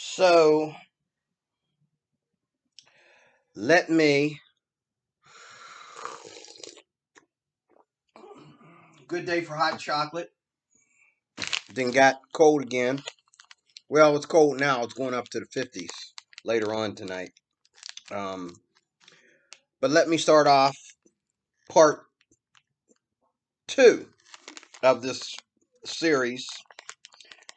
So let me. Good day for hot chocolate. Then got cold again. Well, it's cold now. It's going up to the 50s later on tonight. Um, but let me start off part two of this series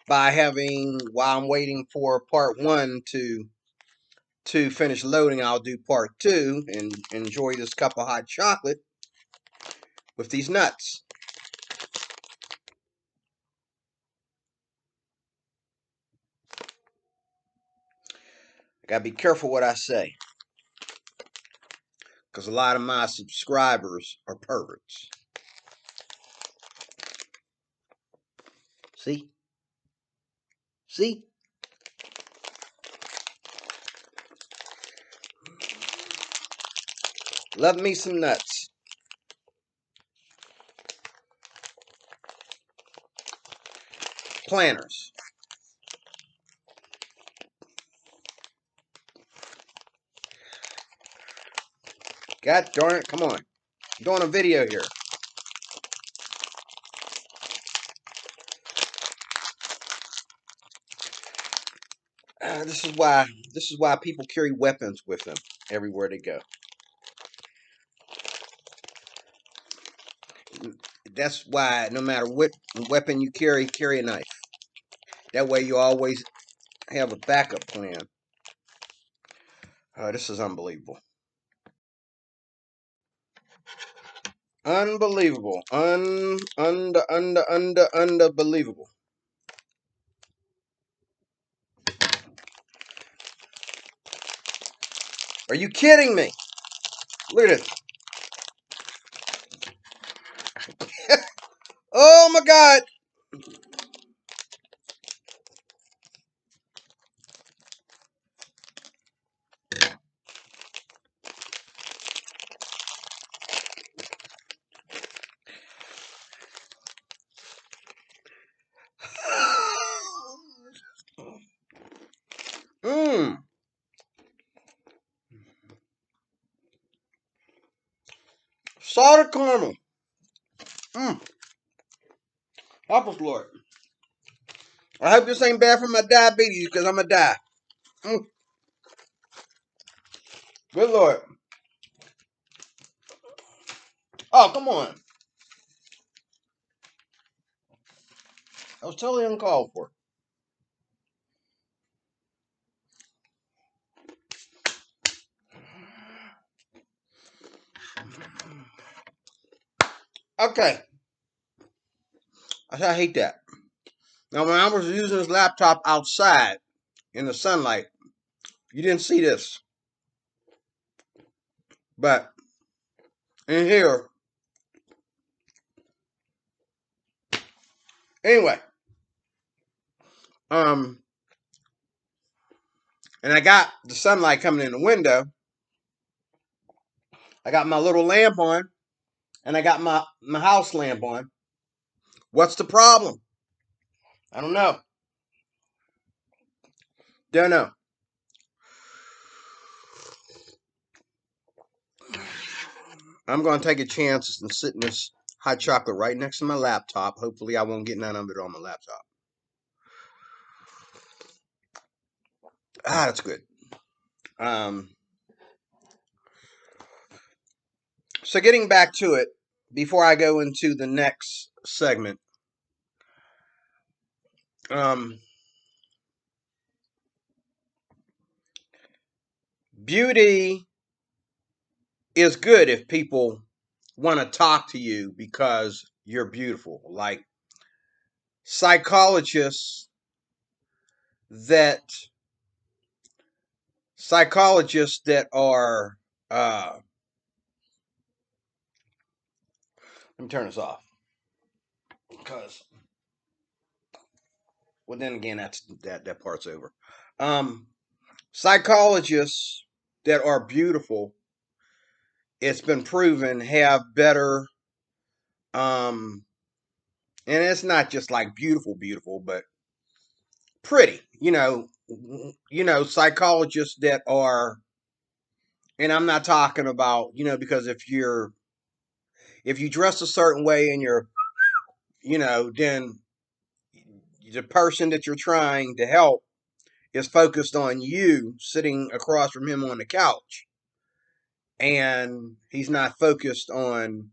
by having, while I'm waiting for part one to finish loading, I'll do part two and enjoy this cup of hot chocolate with these nuts. I gotta be careful what I say, because a lot of my subscribers are perverts. See? See? Love me some nuts. Planters. God darn it, come on. I'm doing a video here. This is why people carry weapons with them everywhere they go. That's why no matter what weapon you carry a knife. That way you always have a backup plan. This is unbelievable. Unbelievable. Unbelievable. Are you kidding me? Look at this. Oh my God. Mmm. Salted caramel. Mmm. Help us, Lord. I hope this ain't bad for my diabetes because I'm going to die. Mm. Good Lord. Oh, come on. That was totally uncalled for. Okay. I hate that. Now, when I was using this laptop outside in the sunlight, you didn't see this. But in here, anyway, and I got the sunlight coming in the window. I got my little lamp on, and I got my house lamp on. What's the problem? I don't know. Don't know. I'm going to take a chance and sit in this hot chocolate right next to my laptop. Hopefully, I won't get none of it on my laptop. That's good. So getting back to it, before I go into the next segment, beauty is good if people want to talk to you because you're beautiful. Like psychologists that are let me turn this off because well then again that part's over. Psychologists that are beautiful, it's been proven, have better and it's not just like beautiful, but pretty. Psychologists that are, and I'm not talking about, because if you dress a certain way and you're, then the person that you're trying to help is focused on you sitting across from him on the couch, and he's not focused on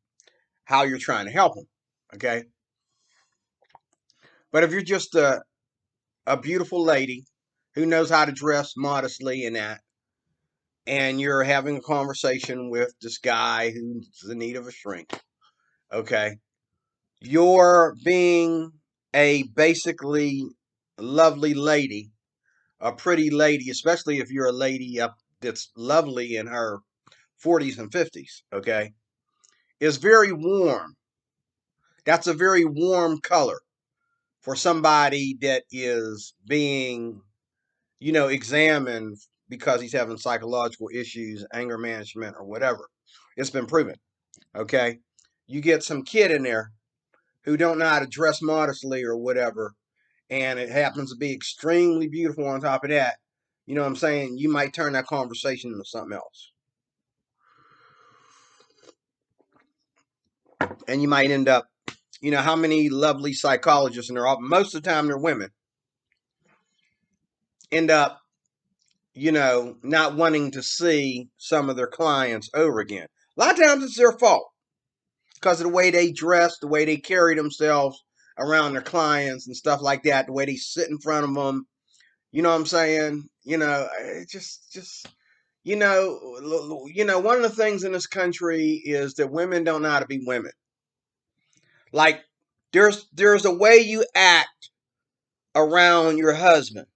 how you're trying to help him. Okay. But if you're just a beautiful lady who knows how to dress modestly and you're having a conversation with this guy who's in need of a shrink, okay, you're being a basically lovely lady, a pretty lady, especially if you're a lady that's lovely in her 40s and 50s, okay, is very warm. That's a very warm color for somebody that is being, examined because he's having psychological issues, anger management, or whatever. It's been proven. Okay. You get some kid in there who don't know how to dress modestly or whatever, and it happens to be extremely beautiful on top of that. You know what I'm saying? You might turn that conversation into something else. And you might end up, how many lovely psychologists, and most of the time they're women, end up, not wanting to see some of their clients over again. A lot of times it's their fault because of the way they dress, the way they carry themselves around their clients and stuff like that, the way they sit in front of them. You know what I'm saying? One of the things in this country is that women don't know how to be women. Like there's a way you act around your husband.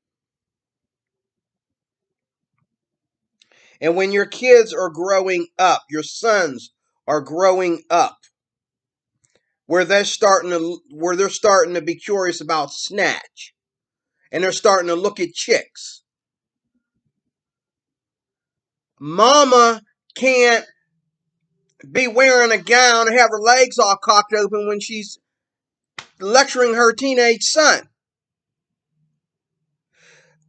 And when your kids are growing up, your sons are growing up, where they're starting to be curious about snatch, and they're starting to look at chicks. Mama can't be wearing a gown and have her legs all cocked open when she's lecturing her teenage son.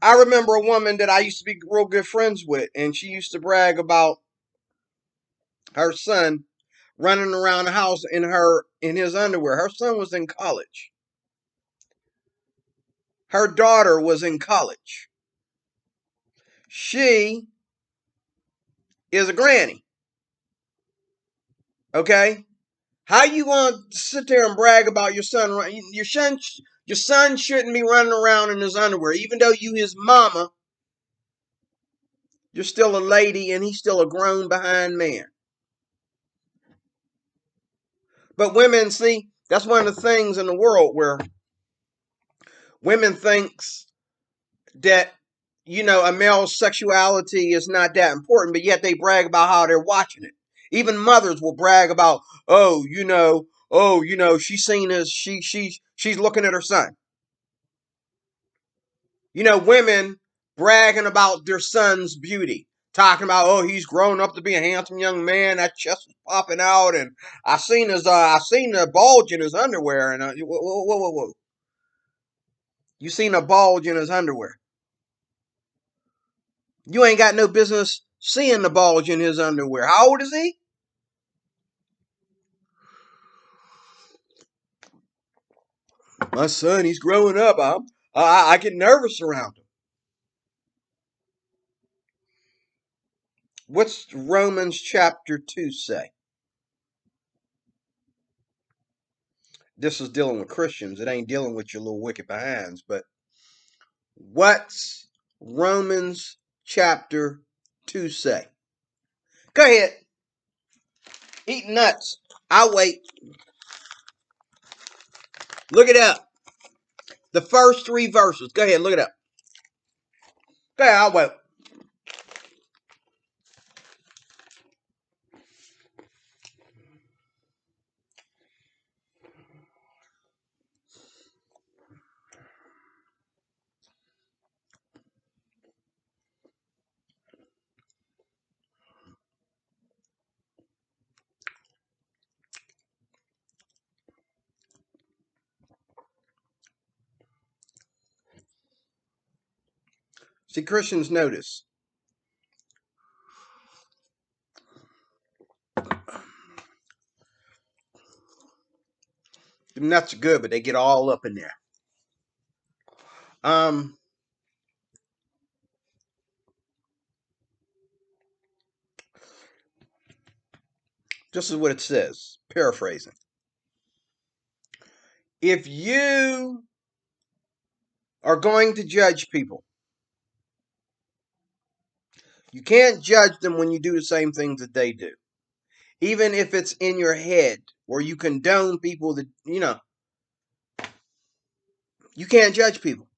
I remember a woman that I used to be real good friends with, and she used to brag about her son running around the house in his underwear. Her son was in college. Her daughter was in college. She is a granny. Okay? How you gonna sit there and brag about your son? Your son shouldn't be running around in his underwear, even though you his mama. You're still a lady, and he's still a grown behind man. But women, see, that's one of the things in the world where women thinks that a male's sexuality is not that important, but yet they brag about how they're watching it. Even mothers will brag about, she's seen as she's looking at her son. Women bragging about their son's beauty, talking about, oh, he's grown up to be a handsome young man. That chest is popping out, and I seen the bulge in his underwear. And whoa. You seen a bulge in his underwear? You ain't got no business seeing the bulge in his underwear. How old is he? My son, he's growing up. I get nervous around him. What's Romans chapter 2 say? This is dealing with Christians. It ain't dealing with your little wicked behinds. But what's Romans chapter 2 say? Go ahead. Eat nuts. I'll wait. Look it up. The first 3 verses. Go ahead, look it up. Go ahead, I'll wait. See, Christians notice. The nuts are good, but they get all up in there. This is what it says, paraphrasing. If you are going to judge people, you can't judge them when you do the same things that they do. Even if it's in your head or you condone people that, you can't judge people.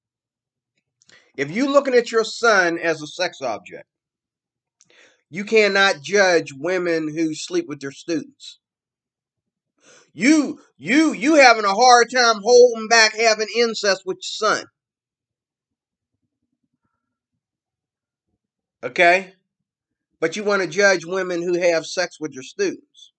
If you're looking at your son as a sex object, you cannot judge women who sleep with their students. You having a hard time holding back having incest with your son. Okay? But you want to judge women who have sex with their students.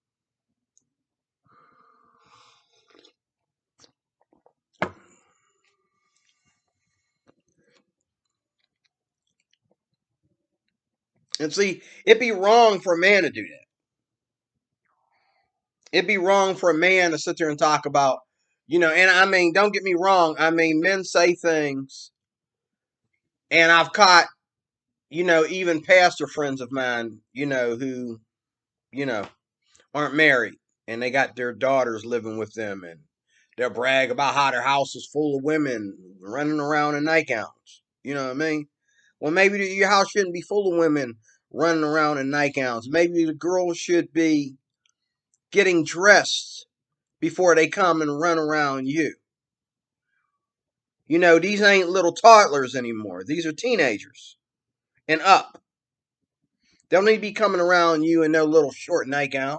And see, it'd be wrong for a man to do that. It'd be wrong for a man to sit there and talk about, and I mean, don't get me wrong. I mean, men say things, and I've caught, even pastor friends of mine, who, aren't married, and they got their daughters living with them, and they'll brag about how their house is full of women running around in nightgowns. You know what I mean? Well, maybe your house shouldn't be full of women running around in nightgowns. Maybe the girls should be getting dressed before they come and run around you. These ain't little toddlers anymore. These are teenagers and up. They don't need to be coming around you in no little short nightgown.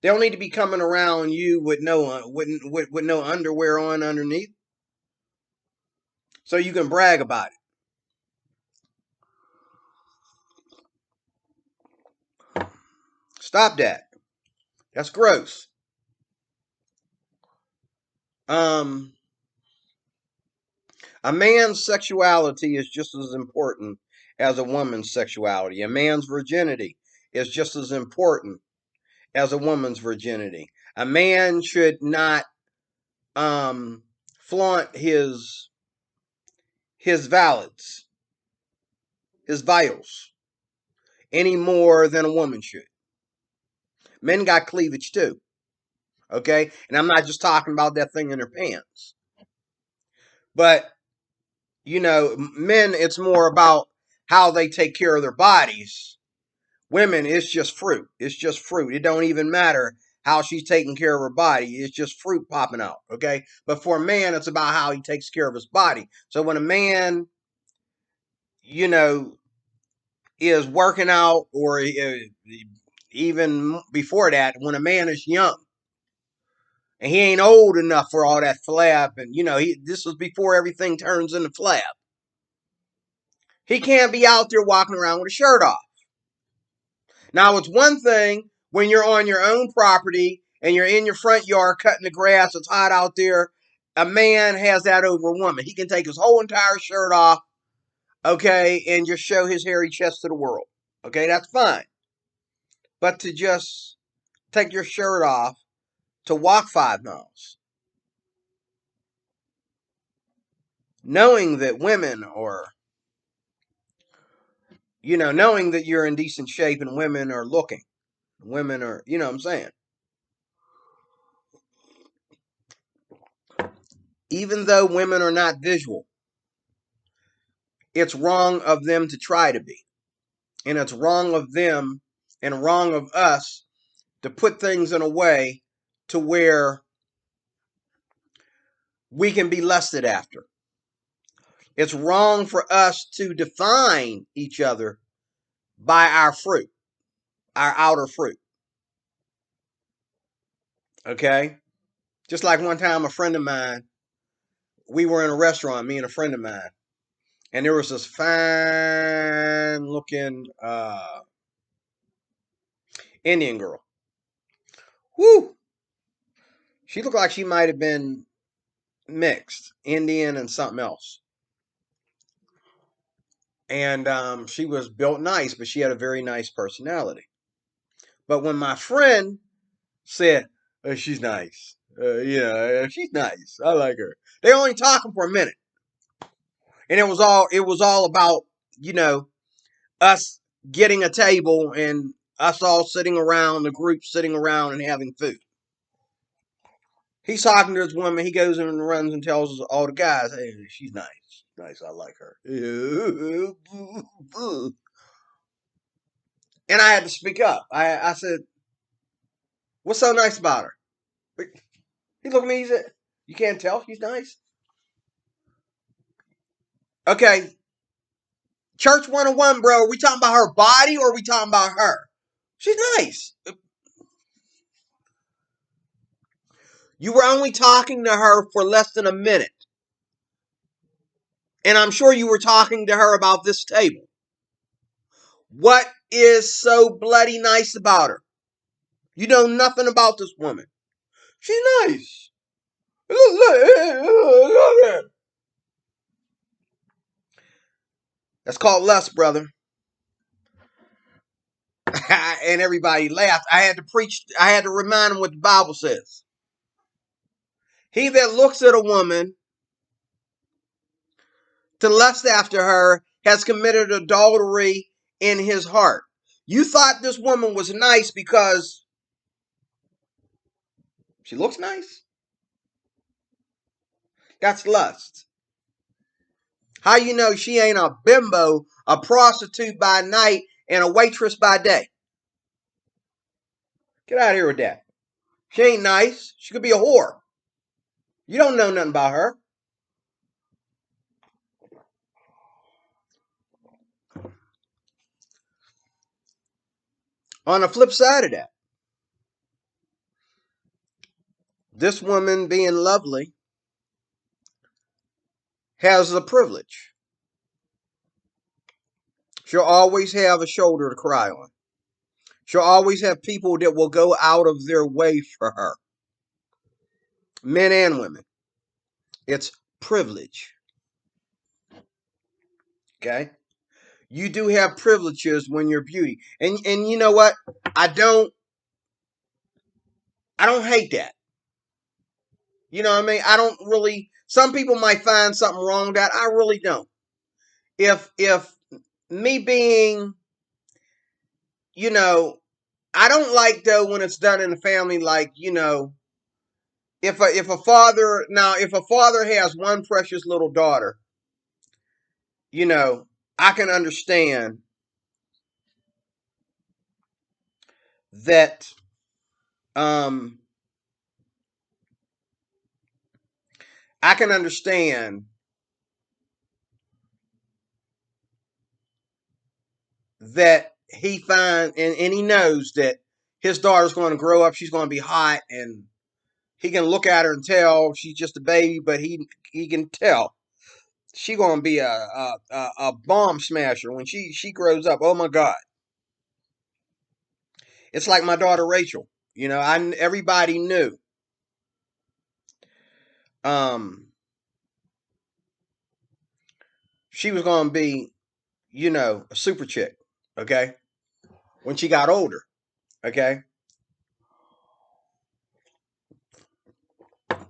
They don't need to be coming around you with no underwear on underneath, so you can brag about it. Stop that. That's gross. A man's sexuality is just as important as a woman's sexuality. A man's virginity is just as important as a woman's virginity. A man should not flaunt his valids, his vitals, any more than a woman should. Men got cleavage too, okay? And I'm not just talking about that thing in their pants. But, men, it's more about how they take care of their bodies. Women, it's just fruit. It's just fruit. It don't even matter how she's taking care of her body. It's just fruit popping out, okay? But for a man, it's about how he takes care of his body. So when a man, is working out, or even before that, when a man is young, and he ain't old enough for all that flab, and this was before everything turns into flab. He can't be out there walking around with a shirt off. Now, it's one thing when you're on your own property and you're in your front yard cutting the grass, it's hot out there. A man has that over a woman. He can take his whole entire shirt off, okay, and just show his hairy chest to the world. Okay, that's fine. But to just take your shirt off to walk 5 miles, knowing that women are, knowing that you're in decent shape and women are looking. Women are, what I'm saying? Even though women are not visual, it's wrong of them to try to be. And it's wrong of them and wrong of us to put things in a way to where we can be lusted after. It's wrong for us to define each other by our fruit, our outer fruit. Okay? Just like one time a friend of mine, we were in a restaurant, me and a friend of mine, and there was this fine looking Indian girl. Woo! She looked like she might have been mixed, Indian and something else. And she was built nice, but she had a very nice personality. But when my friend said, she's nice, she's nice, I like her, they only talking for a minute. And it was all about, you know, us getting a table and us all sitting around, the group sitting around and having food. He's talking to this woman. He goes and runs and tells all the guys, "Hey, she's nice. Nice. I like her." And I had to speak up. I said, "What's so nice about her?" He looked at me. He said, "You can't tell she's nice." Okay, Church 101, bro. Are we talking about her body or are we talking about her? She's nice. You were only talking to her for less than a minute. And I'm sure you were talking to her about this table. What is so bloody nice about her? You know nothing about this woman. She's nice. Look. That's called lust, brother. And everybody laughed. I had to remind them what the Bible says. He that looks at a woman to lust after her has committed adultery in his heart. You thought this woman was nice because she looks nice? That's lust. How you know she ain't a bimbo, a prostitute by night, and a waitress by day? Get out of here with that. She ain't nice. She could be a whore. You don't know nothing about her. On the flip side of that, this woman being lovely has a privilege. She'll always have a shoulder to cry on. She'll always have people that will go out of their way for her. Men and women. It's privilege. Okay? You do have privileges when you're beauty. And you know what? I don't hate that. You know what I mean? I don't really, some people might find something wrong with that. I really don't. If me being, you know, I don't like though when it's done in the family, like, you know, if a father has one precious little daughter, you know, I can understand that um I can understand that he finds and he knows that his daughter's going to grow up, she's going to be hot, and he can look at her and tell she's just a baby, but he can tell she's going to be a bomb smasher when she grows up. Oh my God. It's like my daughter Rachel. You know, everybody knew um she was going to be, you know, a super chick, okay? When she got older, okay?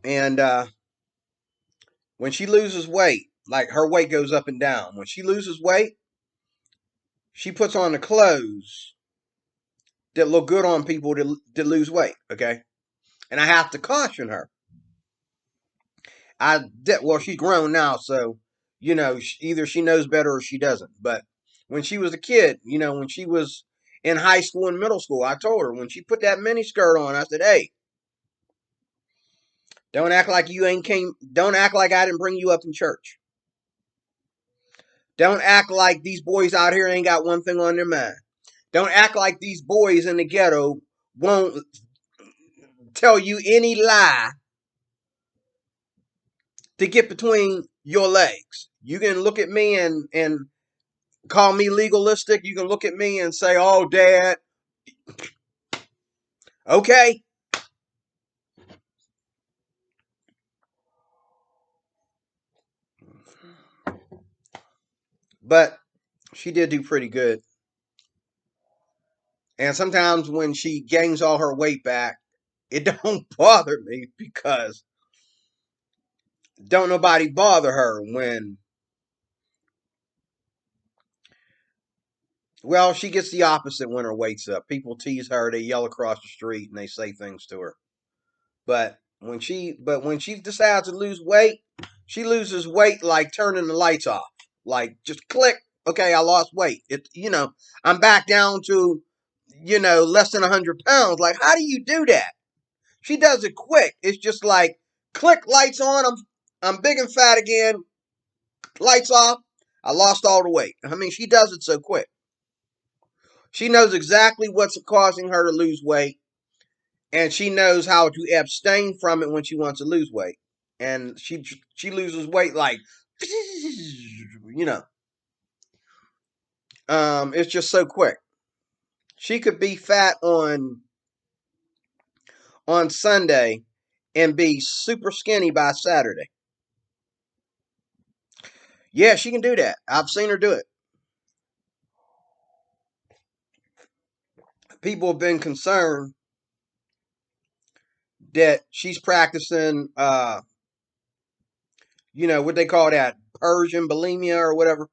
And when she loses weight, like her weight goes up and down. When she loses weight, she puts on the clothes that look good on people that lose weight, okay? And I have to caution her. Well, she's grown now, so you know, either she knows better or she doesn't. But when she was a kid, you know, when she was in high school and middle school, I told her when she put that mini skirt on, I said, "Hey, don't act like you ain't came. Don't act like I didn't bring you up in church. Don't act like these boys out here ain't got one thing on their mind. Don't act like these boys in the ghetto won't tell you any lie to get between your legs. You can look at me and call me legalistic. You can look at me and say, "Oh, Dad, okay." But she did do pretty good. And sometimes when she gains all her weight back, it don't bother me because don't nobody bother her when, well, she gets the opposite when her weight's up. People tease her, they yell across the street, and they say things to her. But when she decides to lose weight, she loses weight like turning the lights off. Like just click, okay, I lost weight. I'm back down to, less than 100 pounds. Like, how do you do that? She does it quick. It's just like click, lights on. I'm big and fat again. Lights off. I lost all the weight. I mean, she does it so quick. She knows exactly what's causing her to lose weight, and she knows how to abstain from it when she wants to lose weight. And she loses weight like, you know, it's just so quick. She could be fat on Sunday and be super skinny by Saturday. Yeah, she can do that. I've seen her do it. People have been concerned that she's practicing, what they call that, Persian bulimia or whatever.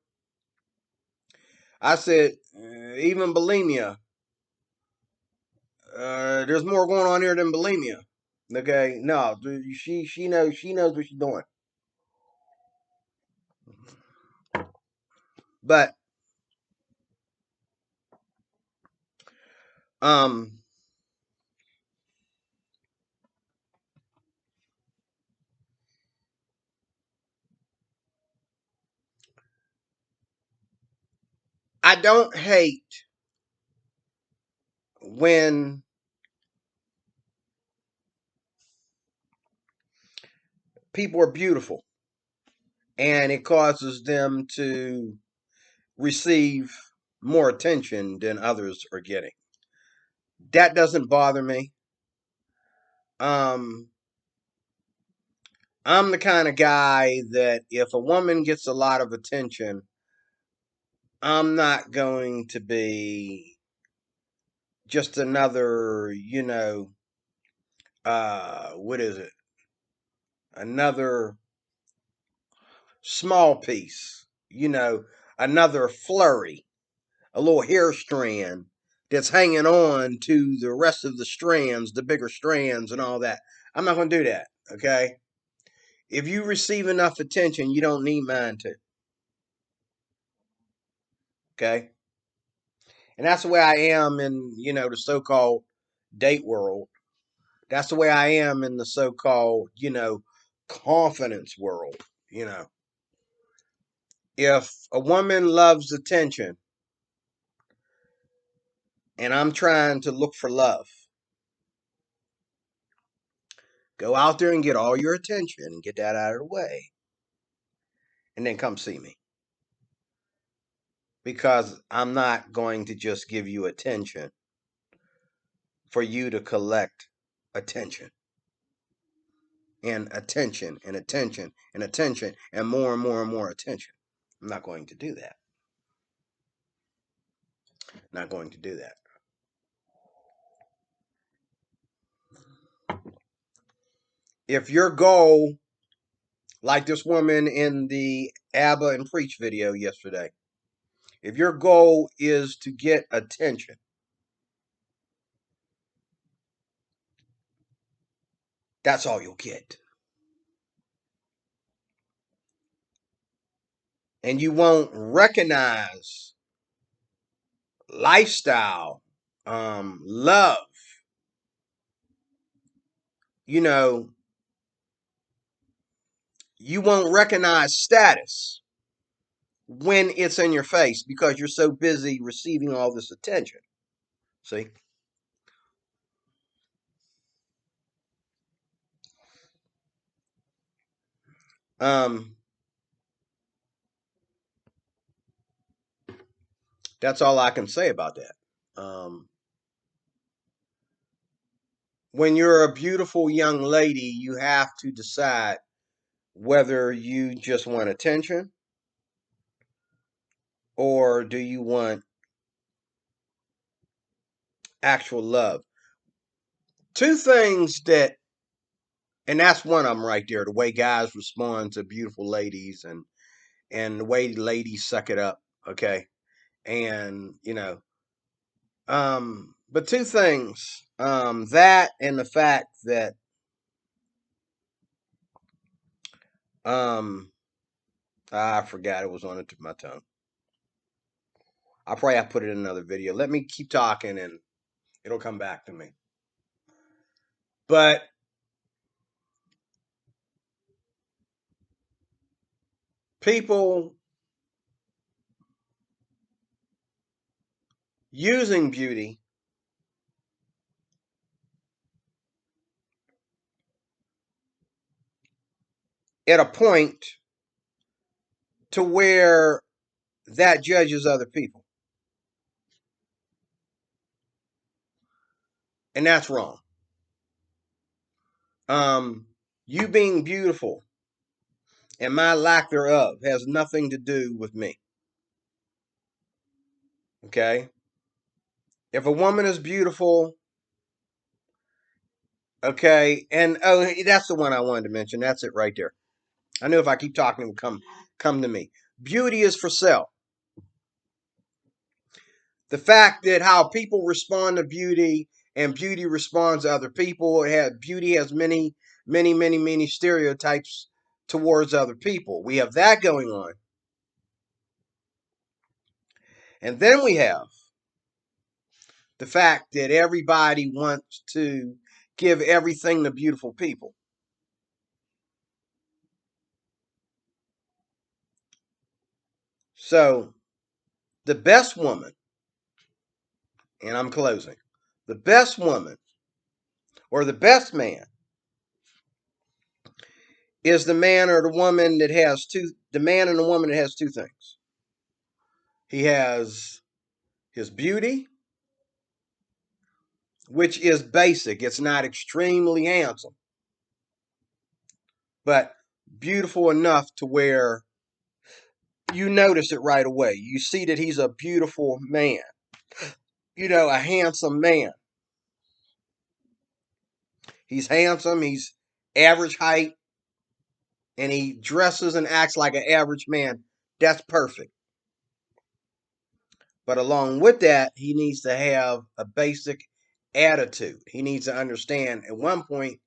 I said, even bulimia, there's more going on here than bulimia. Okay, no, she knows what she's doing. But um, I don't hate when people are beautiful and it causes them to receive more attention than others are getting. That doesn't bother me. Um, I'm the kind of guy that if a woman gets a lot of attention, I'm not going to be just another, what is it? Another small piece, another flurry, a little hair strand that's hanging on to the rest of the strands, the bigger strands and all that. I'm not going to do that, okay? If you receive enough attention, you don't need mine to, okay? And that's the way I am in, the so-called date world. That's the way I am in the so-called, confidence world, you know. If a woman loves attention and I'm trying to look for love, go out there and get all your attention and get that out of the way. And then come see me. Because I'm not going to just give you attention for you to collect attention. And attention and attention and attention and more and more and more attention. I'm not going to do that. Not going to do that. If your goal, like this woman in the ABBA and Preach video yesterday, if your goal is to get attention, that's all you'll get. And you won't recognize lifestyle, love, you know, you won't recognize status when it's in your face because you're so busy receiving all this attention. See? Um, that's all I can say about that. When you're a beautiful young lady, you have to decide whether you just want attention or do you want actual love? Two things that, and that's one of them right there. The way guys respond to beautiful ladies, and the way ladies suck it up. Okay, and but two things. That and the fact that I forgot it was on the tip of my tongue. I'll probably have to put it in another video. Let me keep talking and it'll come back to me. But people using beauty at a point to where that judges other people. And that's wrong. You being beautiful and my lack thereof has nothing to do with me. Okay? If a woman is beautiful, okay, and oh, that's the one I wanted to mention. That's it right there. I knew if I keep talking, it would come to me. Beauty is for sale. The fact that how people respond to beauty and beauty responds to other people, beauty has many, many, many, many stereotypes towards other people. We have that going on. And then we have the fact that everybody wants to give everything to beautiful people. So, the best woman, and I'm closing, the best woman or the best man is the man or the woman that has the man and the woman that has two things. He has his beauty, which is basic. It's not extremely handsome, but beautiful enough to where you notice it right away. You see that he's a beautiful man, a handsome man. He's handsome, he's average height, and he dresses and acts like an average man. That's perfect. But along with that, he needs to have a basic attitude. He needs to understand at one point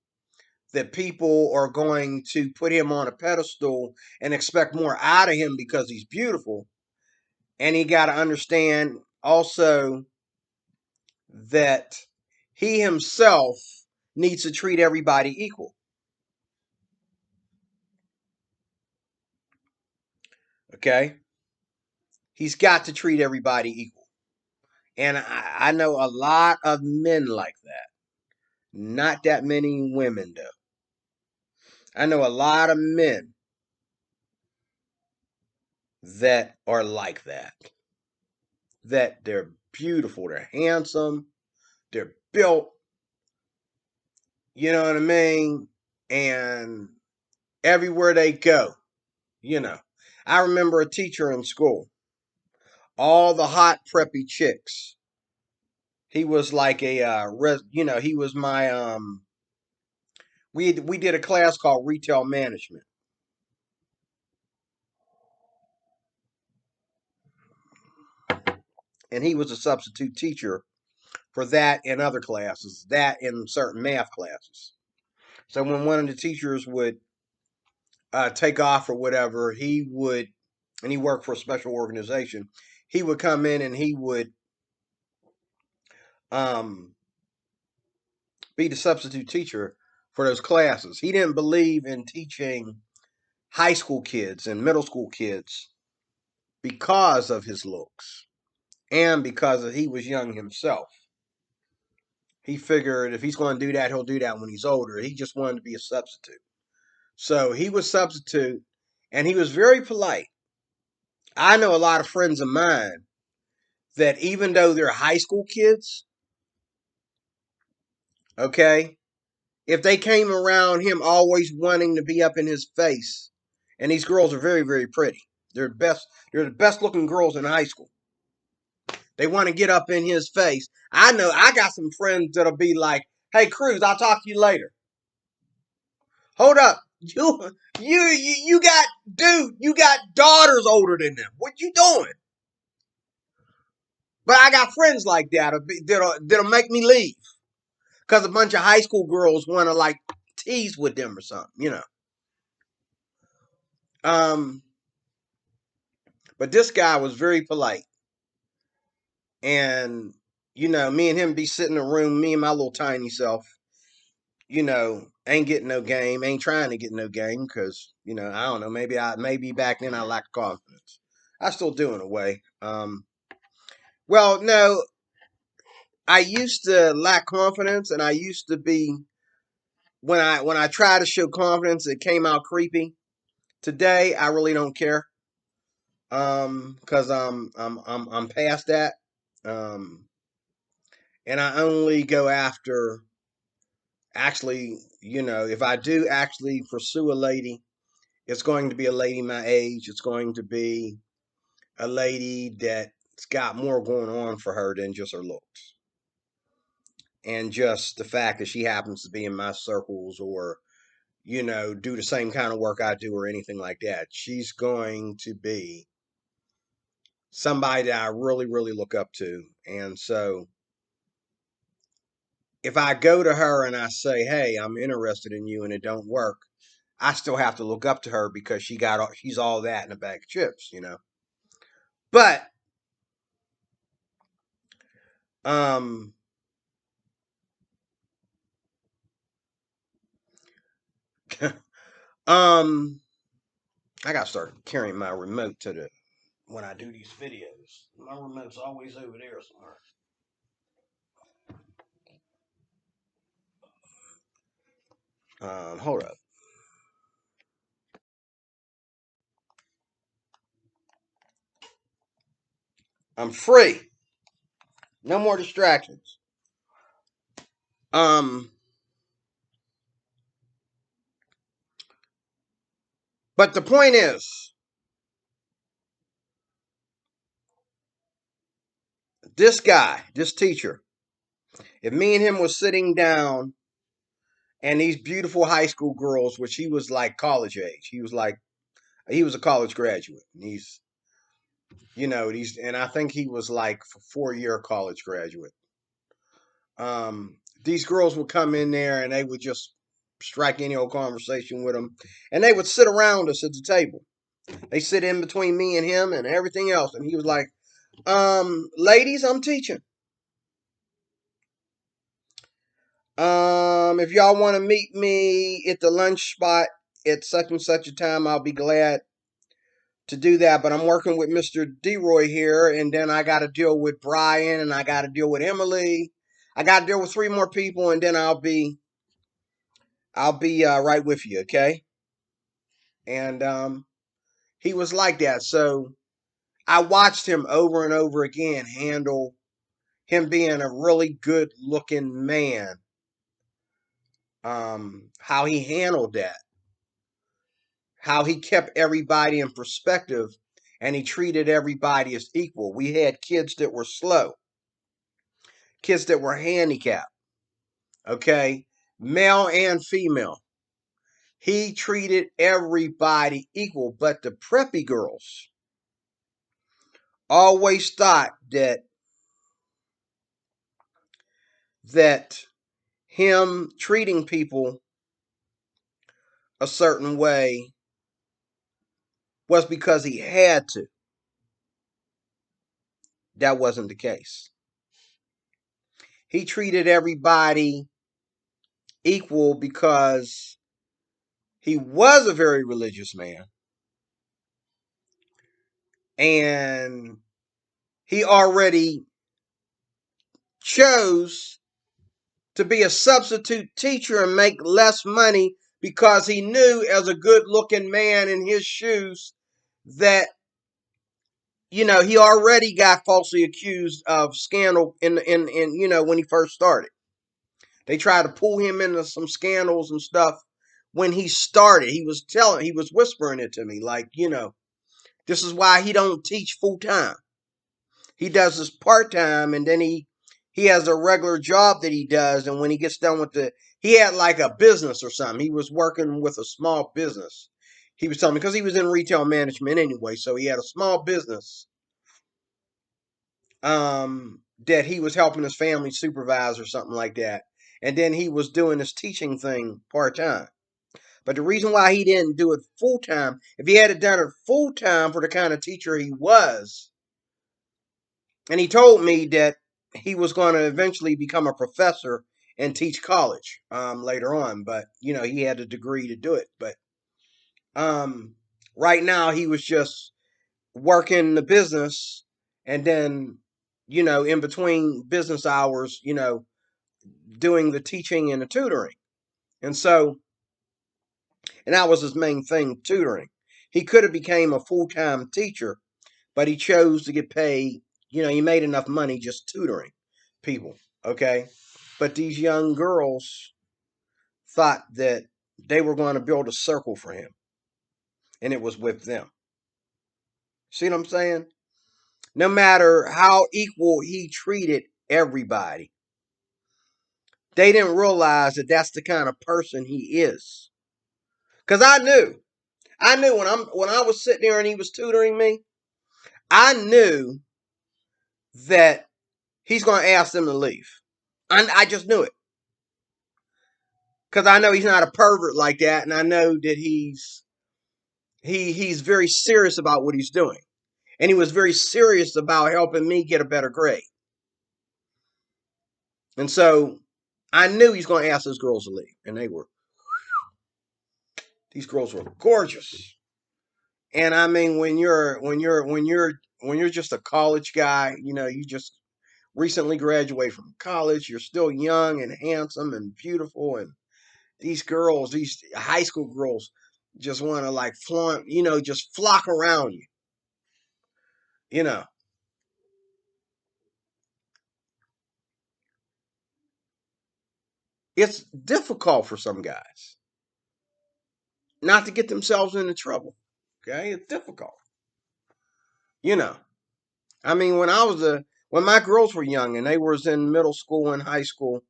that people are going to put him on a pedestal and expect more out of him because he's beautiful. And he got to understand also that he himself needs to treat everybody equal. Okay? He's got to treat everybody equal. And I know a lot of men like that. Not that many women, though. I know a lot of men that are like that. That they're beautiful, they're handsome, they're built, you know what I mean? And everywhere they go, I remember a teacher in school, all the hot preppy chicks. He was like he was my we did a class called retail management. And he was a substitute teacher for that and other classes, that in certain math classes. So when one of the teachers would take off or whatever, and he worked for a special organization, he would come in and he would um, be the substitute teacher for those classes. He didn't believe in teaching high school kids and middle school kids because of his looks and because he was young himself. He figured if he's going to do that, he'll do that when he's older. He just wanted to be a substitute. So he was substitute, and he was very polite. I know a lot of friends of mine that even though they're high school kids, okay, if they came around him always wanting to be up in his face, and these girls are very, very pretty. They're the best looking girls in high school. They want to get up in his face. I know I got some friends that'll be like, "Hey, Cruz, I'll talk to you later." Hold up. You got, dude, you got daughters older than them. What you doing? But I got friends like that that'll make me leave because a bunch of high school girls want to like tease with them or something, you know. Um, but this guy was very polite, and you know, me and him be sitting in a room, me and my little tiny self, you know, ain't getting no game, ain't trying to get no game because you know, I don't know, maybe back then I lacked confidence. I still do in a way. Well, no, I used to lack confidence, and I used to be when I try to show confidence, it came out creepy. Today, I really don't care, because I'm past that, um, and I only go after actually, you know, if I do actually pursue a lady, it's going to be a lady my age. It's going to be a lady that's got more going on for her than just her looks. And just the fact that she happens to be in my circles or, you know, do the same kind of work I do or anything like that. She's going to be somebody that I really, really look up to. And so if I go to her and I say, "Hey, I'm interested in you," and it don't work, I still have to look up to her because she's all that in a bag of chips, you know. But um um I gotta start carrying my remote to the when I do these videos. My remote's always over there somewhere. Hold up. I'm free. No more distractions. Um, but the point is, this guy, this teacher, if me and him was sitting down and these beautiful high school girls, which he was like college age, he was a college graduate. And he's, you know, and I think he was like a 4-year college graduate. These girls would come in there and they would just strike any old conversation with him, and they would sit around us at the table. They sit in between me and him and everything else, and he was like, "Ladies, I'm teaching. If y'all want to meet me at the lunch spot at such and such a time, I'll be glad to do that. But I'm working with Mr. DeRoy here, and then I got to deal with Brian, and I got to deal with Emily. I got to deal with 3 more people, and then I'll be right with you, okay?" And he was like that. So I watched him over and over again handle him being a really good looking man. How he handled that, how he kept everybody in perspective, and he treated everybody as equal. We had kids that were slow, kids that were handicapped, okay, male and female. He treated everybody equal, but the preppy girls always thought that him treating people a certain way was because he had to. That wasn't the case. He treated everybody equal because he was a very religious man, and he already chose to be a substitute teacher and make less money because he knew, as a good looking man in his shoes, that, you know, he already got falsely accused of scandal in you know, when he first started. They tried to pull him into some scandals and stuff when he started. He was whispering it to me, like, you know, This is why he don't teach full time. He does this part time, and then he has a regular job that he does. And when he gets done with he had like a business or something. He was working with a small business. He was telling me, because he was in retail management anyway, so he had a small business that he was helping his family supervise or something like that. And then he was doing this teaching thing part time. But the reason why he didn't do it full time, if he had done it full time for the kind of teacher he was, and he told me that he was going to eventually become a professor and teach college later on, but he had a degree to do it. But right now he was just working the business, and then in between business hours, doing the teaching and the tutoring. And that was his main thing, tutoring. He could have became a full-time teacher, but he chose to get paid. He made enough money just tutoring people, okay? But these young girls thought that they were going to build a circle for him, and it was with them. See what I'm saying? No matter how equal he treated everybody, they didn't realize that that's the kind of person he is. Because I knew when I was sitting there and he was tutoring me, I knew that he's going to ask them to leave. I just knew it. Because I know he's not a pervert like that, and I know that he's very serious about what he's doing. And he was very serious about helping me get a better grade. And so I knew he's going to ask those girls to leave. And these girls were gorgeous. And I mean, when you're just a college guy, you just recently graduated from college, you're still young and handsome and beautiful, and these girls, these high school girls, just want to like flaunt, just flock around you. It's difficult for some guys not to get themselves into trouble. Okay, it's difficult. I mean, when my girls were young and they was in middle school and high school,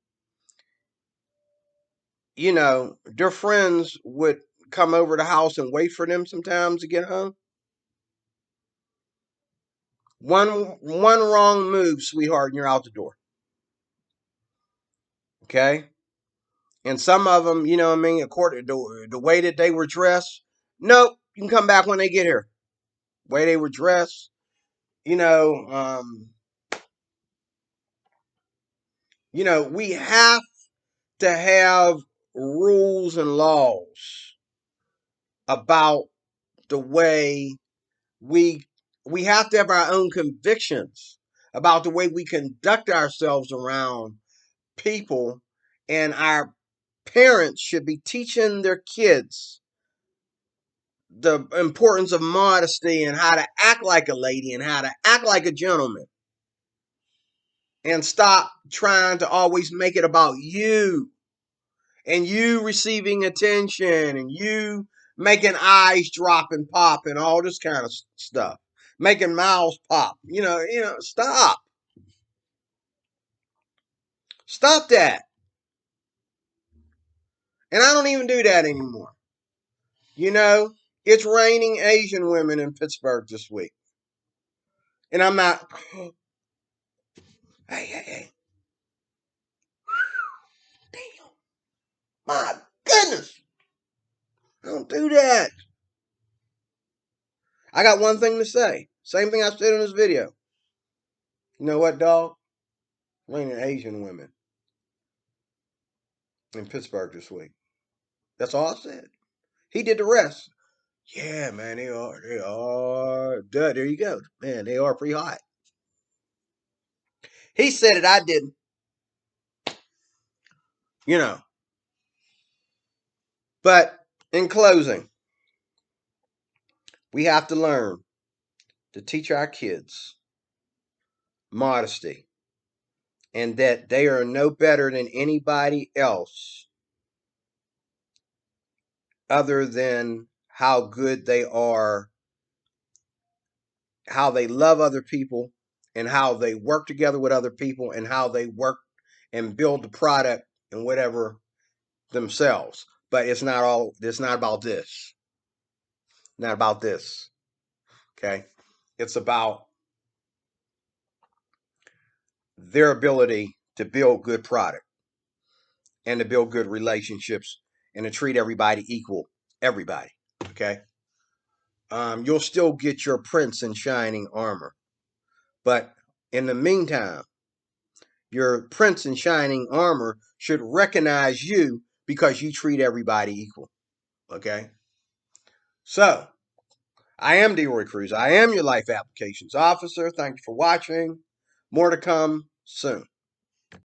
their friends would come over the house and wait for them sometimes to get home. One wrong move, sweetheart, and you're out the door. Okay? And some of them, what I mean, according to the way that they were dressed, nope, you can come back when they get here. Way they were dressed, we have to have rules and laws about the way we have to have our own convictions about the way we conduct ourselves around people, and our parents should be teaching their kids the importance of modesty and how to act like a lady and how to act like a gentleman, and stop trying to always make it about you and you receiving attention and you making eyes drop and pop and all this kind of stuff, making mouths pop. Stop that. And I don't even do that anymore. It's raining Asian women in Pittsburgh this week. And I'm not, hey. Damn. My goodness. Don't do that. I got one thing to say. Same thing I said in this video. You know what, dog? Raining Asian women in Pittsburgh this week. That's all I said. He did the rest. Yeah, man, they are. Duh, there you go. Man, they are pretty hot. He said it, I didn't. But in closing, we have to learn to teach our kids modesty, and that they are no better than anybody else other than how good they are how they love other people and how they work together with other people and how they work and build the product and whatever themselves. But it's not about this. Not about this. Okay. It's about their ability to build good product and to build good relationships and to treat everybody equal. Everybody. Okay. You'll still get your prince in shining armor. But in the meantime, your prince in shining armor should recognize you because you treat everybody equal. Okay? So, I am DeRoy Cruz. I am your life applications officer. Thank you for watching. More to come soon.